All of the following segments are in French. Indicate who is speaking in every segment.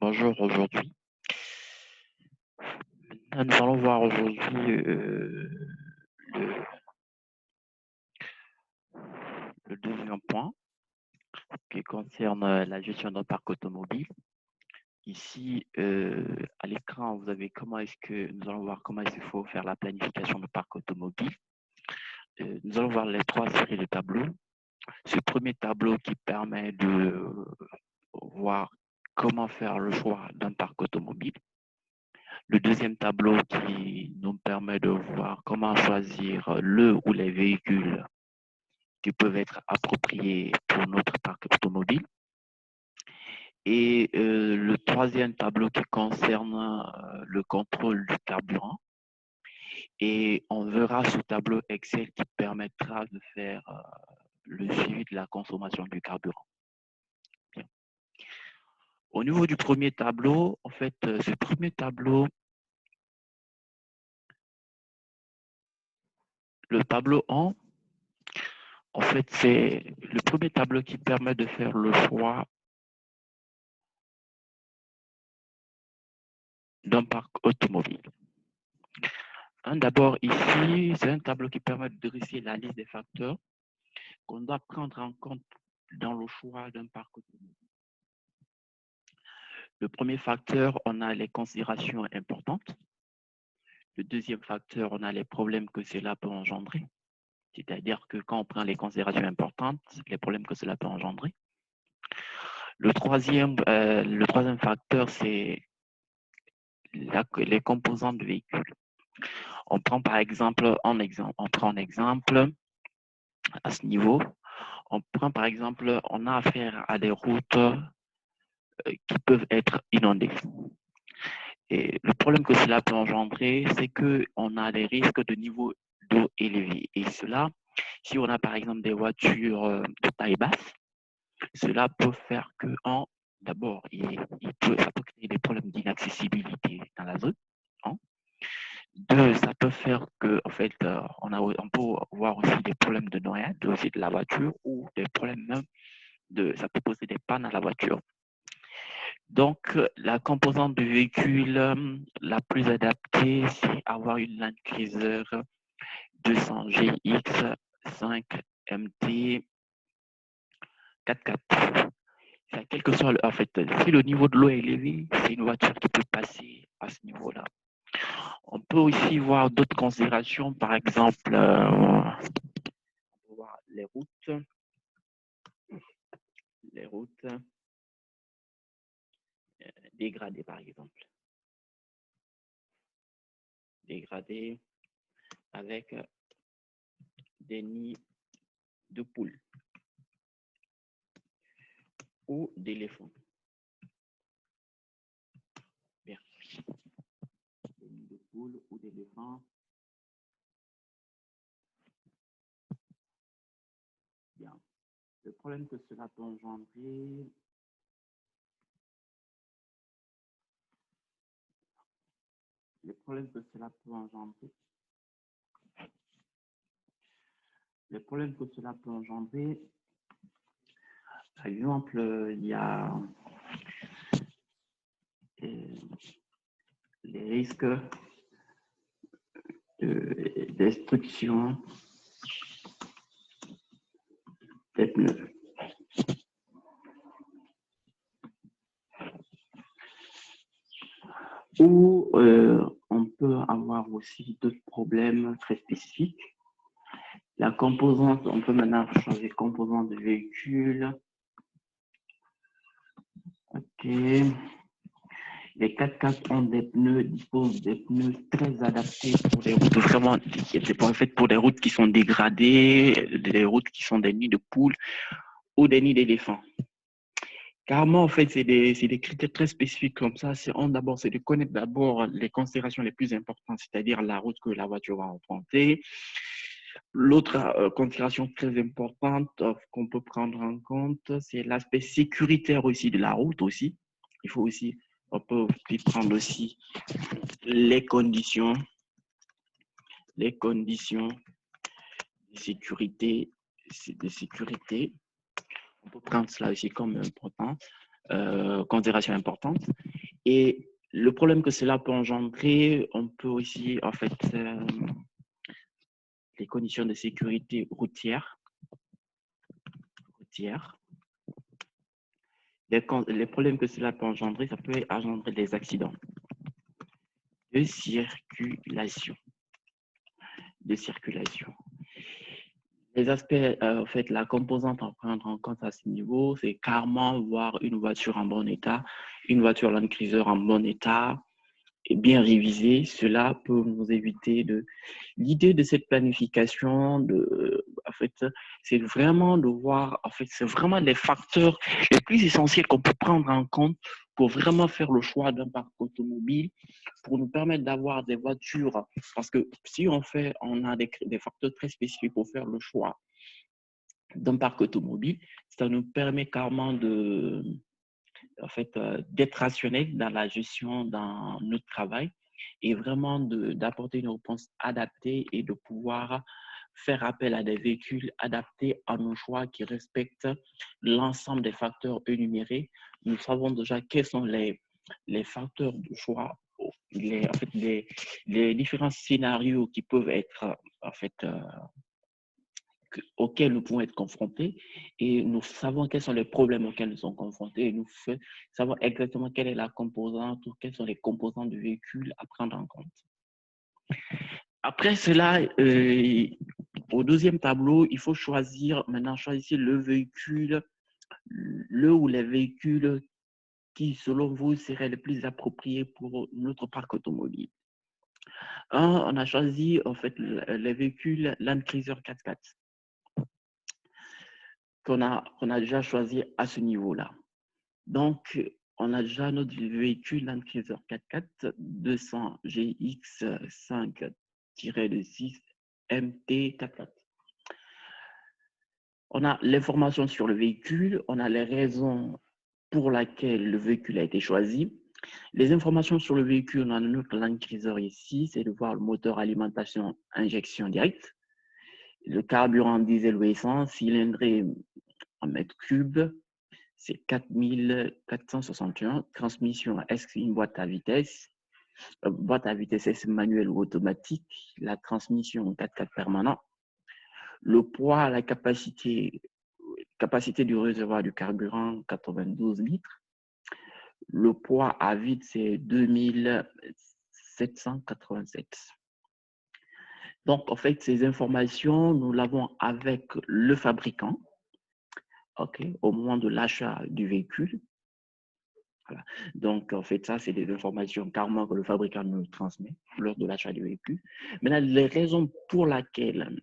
Speaker 1: Bonjour, aujourd'hui. Nous allons voir aujourd'hui le, le deuxième point qui concerne la gestion d'un parc automobile. Ici, à l'écran, vous avez nous allons voir comment est-ce qu'il faut faire la planification du parc automobile. Nous allons voir les trois séries de tableaux. Ce premier tableau qui permet de voir comment faire le choix d'un parc automobile. Le deuxième tableau qui nous permet de voir comment choisir le ou les véhicules qui peuvent être appropriés pour notre parc automobile. Et le troisième tableau qui concerne le contrôle du carburant. Et on verra ce tableau Excel qui permettra de faire le suivi de la consommation du carburant. Bien. Au niveau du premier tableau, en fait, ce premier tableau, le tableau 1, en fait, c'est le premier tableau qui permet de faire le choix d'un parc automobile. D'abord, ici, c'est un tableau qui permet de dresser la liste des facteurs qu'on doit prendre en compte dans le choix d'un parc automobile. Le premier facteur, on a les considérations importantes. Le deuxième facteur, on a les problèmes que cela peut engendrer. C'est-à-dire que quand on prend les considérations importantes, les problèmes que cela peut engendrer. Le troisième facteur, c'est les composants de véhicules. On prend par exemple, on prend un exemple à ce niveau. On prend par exemple, on a affaire à des routes qui peuvent être inondées. Et le problème que cela peut engendrer, c'est qu'on a des risques de niveau d'eau élevé. Et cela, si on a par exemple des voitures de taille basse, cela peut faire que, d'abord, ça peut créer des problèmes d'inaccessibilité dans la zone. Deux, ça peut faire que, en fait, on peut avoir aussi des problèmes de noyade aussi de la voiture ou des problèmes même ça peut poser des pannes à la voiture. Donc, la composante du véhicule la plus adaptée, c'est avoir une Land Cruiser 200 GX 5 MT 4x4. Quel que soit, en fait, si le niveau de l'eau est élevé, c'est une voiture qui peut passer à ce niveau-là. On peut aussi voir d'autres considérations, par exemple, on peut voir les routes dégradées, par exemple. Dégradées avec des nids de poules ou d'éléphants. Bien. Des nids de poules ou d'éléphants. Bien. Le problème que cela peut engendrer, par exemple, il y a les risques de destruction des pneus. Ou on peut avoir aussi d'autres problèmes très spécifiques. La composante, on peut maintenant changer de composante de véhicule. OK. Les 4x4 ont disposent des pneus très adaptés pour des routes vraiment, pour des routes qui sont dégradées, des routes qui sont des nids de poules ou des nids d'éléphants. Carrément, en fait, c'est des critères très spécifiques comme ça. C'est de connaître d'abord les considérations les plus importantes, c'est-à-dire la route que la voiture va emprunter. L'autre considération très importante qu'on peut prendre en compte, c'est l'aspect sécuritaire aussi de la route aussi. On peut aussi prendre aussi les conditions de sécurité. On peut prendre cela aussi comme important. considérations importantes. Et le problème que cela peut engendrer, on peut aussi, en fait, les conditions de sécurité routière. Les problèmes que cela peut engendrer, ça peut engendrer des accidents de circulation. Les aspects, en fait, la composante à prendre en compte à ce niveau, c'est carrément voir une voiture en bon état, une voiture Land Cruiser en bon état, et bien révisée. Cela peut nous éviter de... L'idée de cette planification, en fait, c'est vraiment de voir, en fait, c'est vraiment les facteurs les plus essentiels qu'on peut prendre en compte pour vraiment faire le choix d'un parc automobile, pour nous permettre d'avoir des voitures. Parce que si on a des facteurs très spécifiques pour faire le choix d'un parc automobile, ça nous permet carrément d'être rationnel dans la gestion, dans notre travail et vraiment d'apporter une réponse adaptée et de pouvoir faire appel à des véhicules adaptés à nos choix qui respectent l'ensemble des facteurs énumérés. Nous savons déjà quels sont les facteurs de choix, les différents scénarios qui peuvent être auxquels nous pouvons être confrontés et nous savons quels sont les problèmes auxquels nous sommes confrontés et nous savons exactement quelle est la composante ou quels sont les composants du véhicule à prendre en compte. Après cela, au deuxième tableau, il faut choisir le véhicule, ou les véhicules qui, selon vous, seraient les plus appropriés pour notre parc automobile. On a choisi en fait les véhicules Land Cruiser 4x4 qu'on a déjà choisi à ce niveau-là. Donc, on a déjà notre véhicule Land Cruiser 4x4 200 GX 5-6 MT 4x4. On a l'information sur le véhicule, on a les raisons pour lesquelles le véhicule a été choisi. Les informations sur le véhicule, on a notre Land Cruiser ici, c'est de voir le moteur alimentation injection directe, le carburant diesel ou essence, cylindrée en mètres cubes, c'est 4461. Transmission, est-ce une boîte à vitesse? Boîte à vitesse, est-ce manuelle ou automatique? La transmission 4x4 permanent. Le poids, la capacité du réservoir du carburant, 92 litres. Le poids à vide, c'est 2787. Donc, en fait, ces informations, nous l'avons avec le fabricant, au moment de l'achat du véhicule. Voilà. Donc, en fait, ça, c'est des informations carrément que le fabricant nous transmet lors de l'achat du véhicule. Maintenant, les raisons pour lesquelles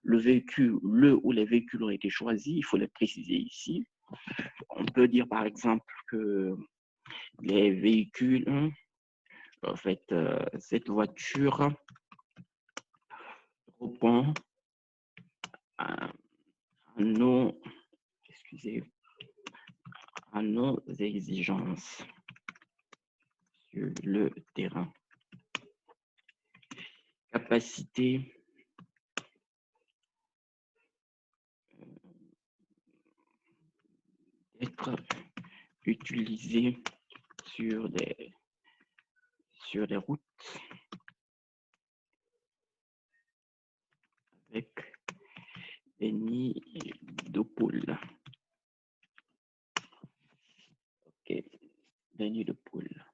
Speaker 1: le véhicule, ou les véhicules ont été choisis, il faut les préciser ici. On peut dire, par exemple, que les véhicules, en fait, cette voiture répond à nos exigences sur le terrain. Capacité d'être utilisée sur des routes avec des nids de poules. Ok, des nids de poules.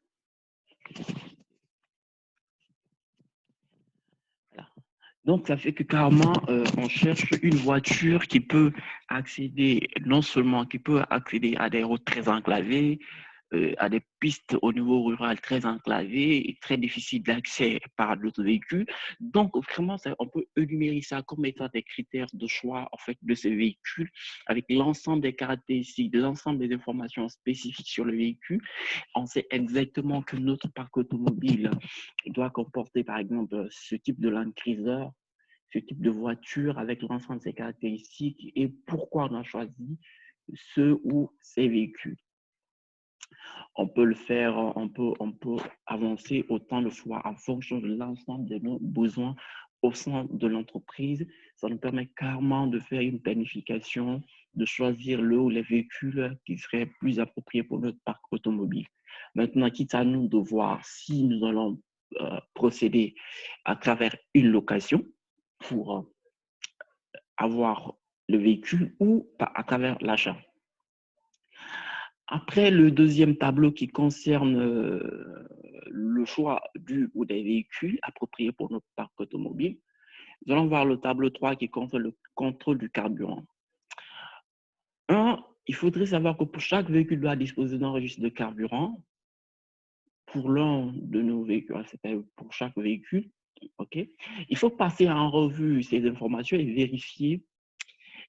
Speaker 1: Voilà. Donc, ça fait que carrément, on cherche une voiture qui peut accéder, non seulement qui peut accéder à des routes très enclavées, à des pistes au niveau rural très enclavées et très difficiles d'accès par d'autres véhicules. Donc, vraiment, on peut énumérer ça comme étant des critères de choix en fait, de ces véhicules avec l'ensemble des caractéristiques, l'ensemble des informations spécifiques sur le véhicule. On sait exactement que notre parc automobile doit comporter, par exemple, ce type de Land Cruiser, ce type de voiture avec l'ensemble de ses caractéristiques et pourquoi on a choisi ce ou ces véhicules. On peut le faire, on peut avancer autant le choix en fonction de l'ensemble de nos besoins au sein de l'entreprise, ça nous permet carrément de faire une planification, de choisir le ou les véhicules qui seraient plus appropriés pour notre parc automobile. Maintenant, quitte à nous de voir si nous allons procéder à travers une location pour avoir le véhicule ou à travers l'achat. Après, le deuxième tableau qui concerne le choix du ou des véhicules appropriés pour notre parc automobile, nous allons voir le tableau 3 qui concerne le contrôle du carburant. Il faudrait savoir que pour chaque véhicule doit disposer d'un registre de carburant. Pour l'un de nos véhicules, c'est-à-dire pour chaque véhicule, ok. Il faut passer en revue ces informations et vérifier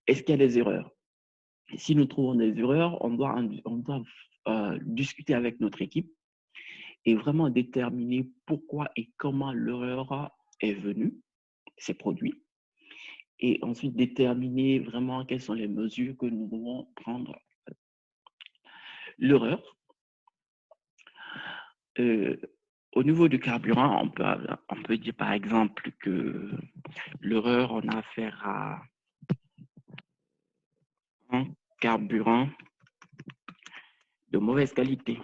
Speaker 1: est-ce qu'il y a des erreurs. Et si nous trouvons des erreurs, on doit discuter avec notre équipe et vraiment déterminer pourquoi et comment l'erreur est venue, s'est produite, et ensuite déterminer vraiment quelles sont les mesures que nous devons prendre. L'erreur, au niveau du carburant, on peut dire par exemple que l'erreur, on a affaire à un carburant de mauvaise qualité.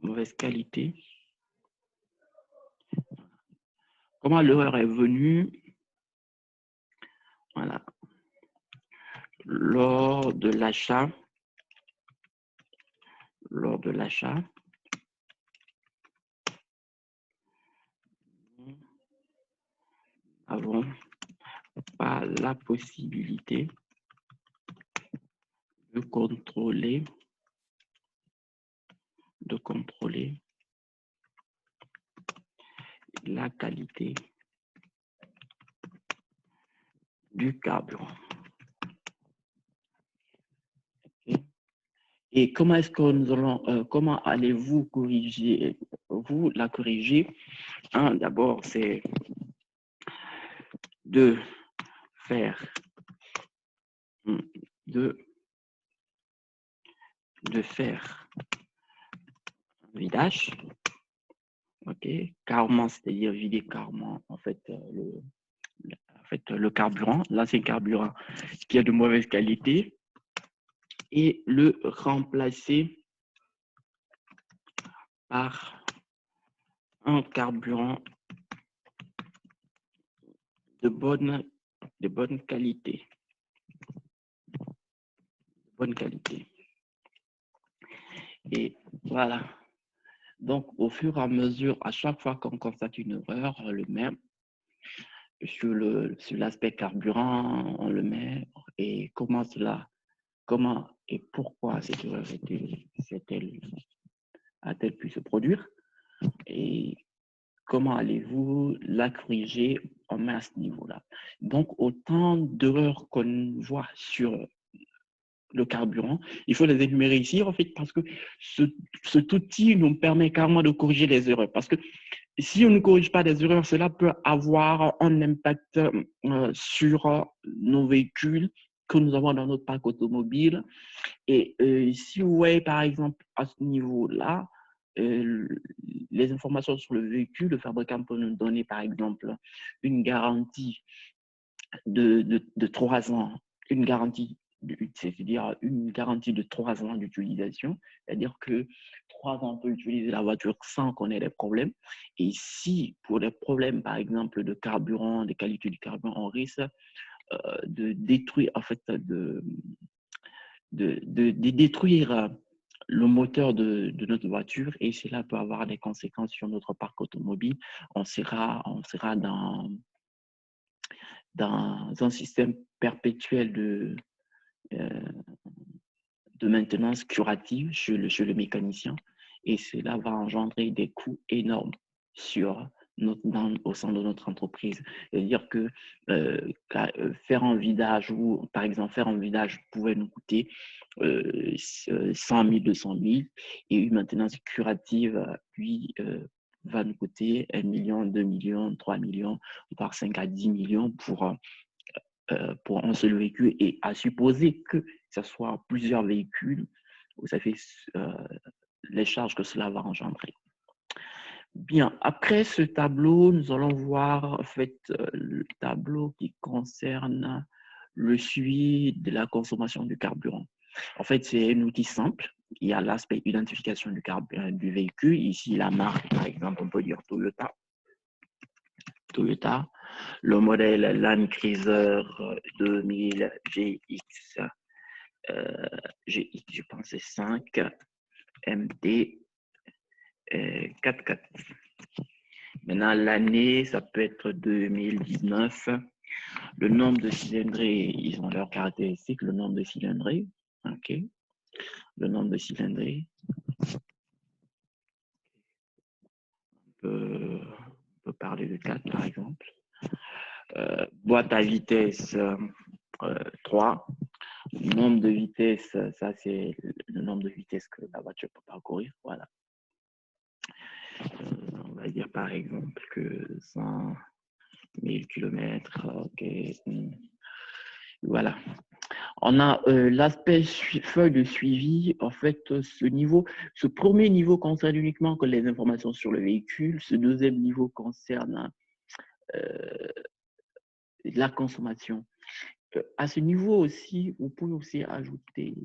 Speaker 1: Mauvaise qualité. Comment l'erreur est venue? Voilà. Lors de l'achat, nous n'avons pas la possibilité de contrôler la qualité du carburant. Okay. Et comment est-ce que nous allons, comment allez-vous corriger, vous la corriger? D'abord, c'est de faire un vidage, ok, carrément, c'est-à-dire vider carrément en fait le carburant, l'ancien carburant qui est de mauvaise qualité, et le remplacer par un carburant de bonne qualité. Et voilà. Donc, au fur et à mesure, à chaque fois qu'on constate une erreur, on le met sur l'aspect carburant, on le met, et comment et pourquoi cette erreur a-t-elle pu se produire, et comment allez-vous la corriger? On met à ce niveau-là. Donc, autant d'erreurs qu'on voit sur le carburant, il faut les énumérer ici, en fait, parce que cet outil nous permet carrément de corriger les erreurs. Parce que si on ne corrige pas des erreurs, cela peut avoir un impact sur nos véhicules que nous avons dans notre parc automobile. Et si vous voyez, par exemple, à ce niveau-là, les informations sur le véhicule, le fabricant peut nous donner, par exemple, une garantie de 3 ans, une garantie, c'est-à-dire une garantie de 3 ans d'utilisation, c'est-à-dire que 3 ans, on peut utiliser la voiture sans qu'on ait des problèmes. Et si, pour des problèmes, par exemple, de carburant, de qualité du carburant, on risque de détruire, en fait, de détruire le moteur de notre voiture, et cela peut avoir des conséquences sur notre parc automobile. On sera dans un système perpétuel de maintenance curative chez le mécanicien, et cela va engendrer des coûts énormes au sein de notre entreprise. C'est-à-dire que faire un vidage, ou par exemple faire un vidage pouvait nous coûter 100 000, 200 000, et une maintenance curative, puis va nous coûter 1 million, 2 millions, 3 millions, voire 5 à 10 millions pour un seul véhicule, et à supposer que ce soit plusieurs véhicules, vous savez les charges que cela va engendrer. Bien, après ce tableau, nous allons voir en fait le tableau qui concerne le suivi de la consommation du carburant. En fait, c'est un outil simple. Il y a l'aspect identification du véhicule. Ici, la marque, par exemple, on peut dire Toyota. Toyota. Le modèle Land Cruiser 2000 GX, GX, je pense c'est 5, MT 4. Maintenant, l'année, ça peut être 2019. Le nombre de cylindrées, ils ont leurs caractéristiques. Le nombre de cylindrées, OK. Le nombre de cylindrées, on peut parler de 4, par exemple. Boîte à vitesse, 3. Nombre de vitesses, ça c'est le nombre de vitesses que la voiture peut parcourir. Voilà. On va dire par exemple que 100 000 km. OK. Voilà. On a l'aspect feuille de suivi. En fait, ce premier niveau concerne uniquement que les informations sur le véhicule. Ce deuxième niveau concerne la consommation. À ce niveau aussi, vous pouvez aussi ajouter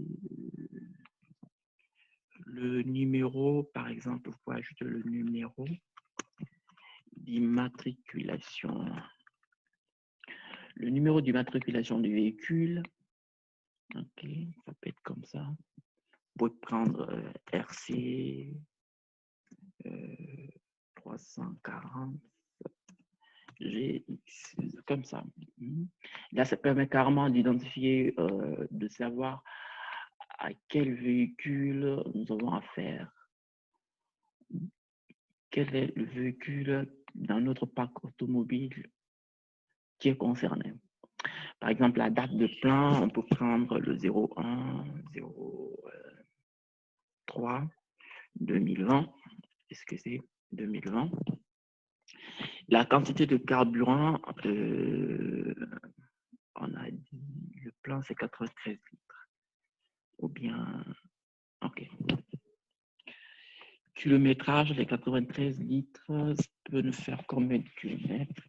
Speaker 1: le numéro, par exemple, vous pouvez ajouter le numéro d'immatriculation. Le numéro d'immatriculation du véhicule, ok, ça peut être comme ça. Vous pouvez prendre RC 340 GX, comme ça. Là, ça permet carrément d'identifier, de savoir à quel véhicule nous avons affaire. Quel est le véhicule dans notre parc automobile qui est concerné. Par exemple, la date de plein, on peut prendre le 01 03 2020. Est-ce que c'est 2020? La quantité de carburant, on a dit, le plein c'est 93 litres. Ou bien, ok. Kilométrage, les 93 litres, ça peut nous faire combien de kilomètres?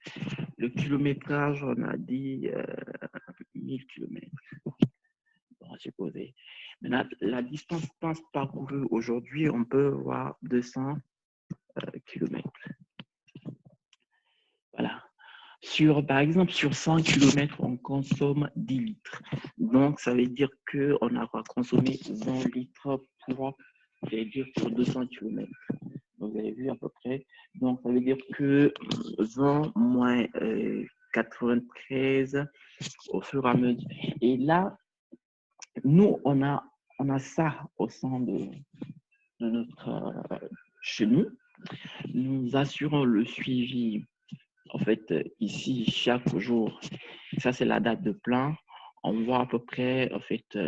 Speaker 1: Le kilométrage, on a dit 1000 km. Bon, supposé. Maintenant, la distance parcourue aujourd'hui, on peut voir 200 km. Voilà. Par exemple, sur 100 km, on consomme 10 litres. Donc, ça veut dire qu'on aura consommé 20 litres pour 200 km. Donc, vous avez vu à peu près. Donc, ça veut dire que 20 moins 93 au fur et à mesure. Et là, nous, on a ça au sein de chez nous. Nous assurons le suivi. En fait, ici, chaque jour, ça c'est la date de plein. On voit à peu près, en fait,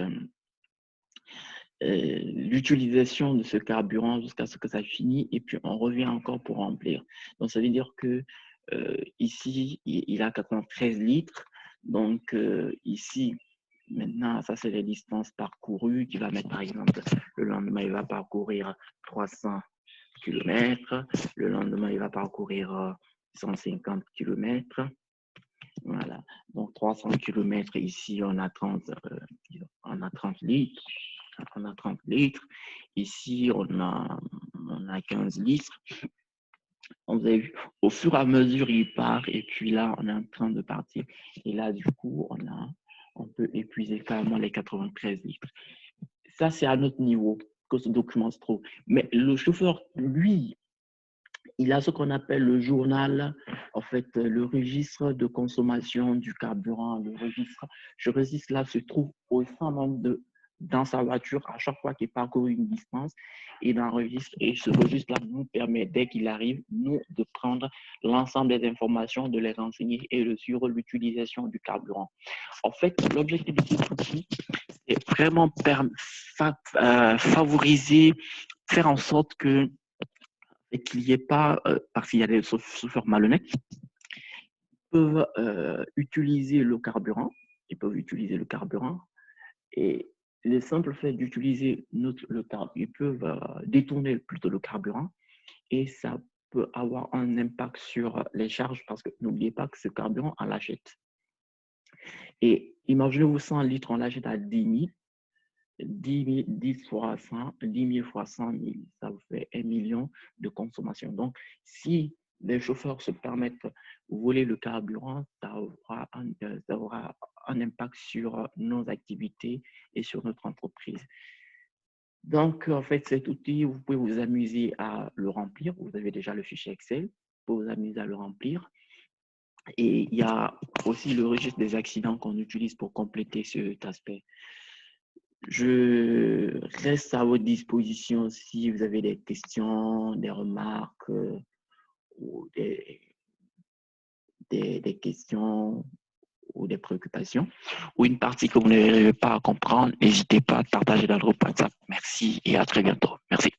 Speaker 1: l'utilisation de ce carburant jusqu'à ce que ça finisse et puis on revient encore pour remplir. Donc, ça veut dire que ici, il a 93 litres. Donc, ici, maintenant, ça, c'est les distances parcourues qu'il va mettre, par exemple, le lendemain, il va parcourir 300 km. Le lendemain, il va parcourir 150 km. Voilà. Donc, 300 km, ici, on a 30 litres. On a 30 litres. Ici, on a 15 litres. Vous avez vu, au fur et à mesure, il part et puis là, on est en train de partir. Et là, du coup, on peut épuiser carrément les 93 litres. Ça, c'est à notre niveau que ce document se trouve. Mais le chauffeur, lui, il a ce qu'on appelle le journal, en fait, le registre de consommation du carburant, ce registre-là se trouve au sein même dans sa voiture à chaque fois qu'il parcourt une distance et et ce registre-là nous permet, dès qu'il arrive, nous, de prendre l'ensemble des informations, de les renseigner et de suivre l'utilisation du carburant. En fait, l'objectif de cet outil, c'est vraiment favoriser, faire en sorte qu'il n'y ait pas, parce qu'il y a des chauffeurs malhonnêtes, peuvent utiliser le carburant. Ils peuvent utiliser le carburant et le simple fait d'utiliser le carburant, ils peuvent détourner plutôt le carburant et ça peut avoir un impact sur les charges parce que n'oubliez pas que ce carburant, on l'achète. Et imaginez-vous 100 litres, on l'achète à 10 000. 10 fois 100, 10 000 fois 100 000, ça vous fait 1 million de consommation. Donc, si les chauffeurs se permettent de voler le carburant, ça aura un impact sur nos activités et sur notre entreprise. Donc, en fait, cet outil, vous pouvez vous amuser à le remplir. Vous avez déjà le fichier Excel. Vous pouvez vous amuser à le remplir. Et il y a aussi le registre des accidents qu'on utilise pour compléter cet aspect. Je reste à votre disposition si vous avez des questions, des remarques ou des questions ou des préoccupations ou une partie que vous n'arrivez pas à comprendre. N'hésitez pas à partager dans le groupe WhatsApp. Merci et à très bientôt. Merci.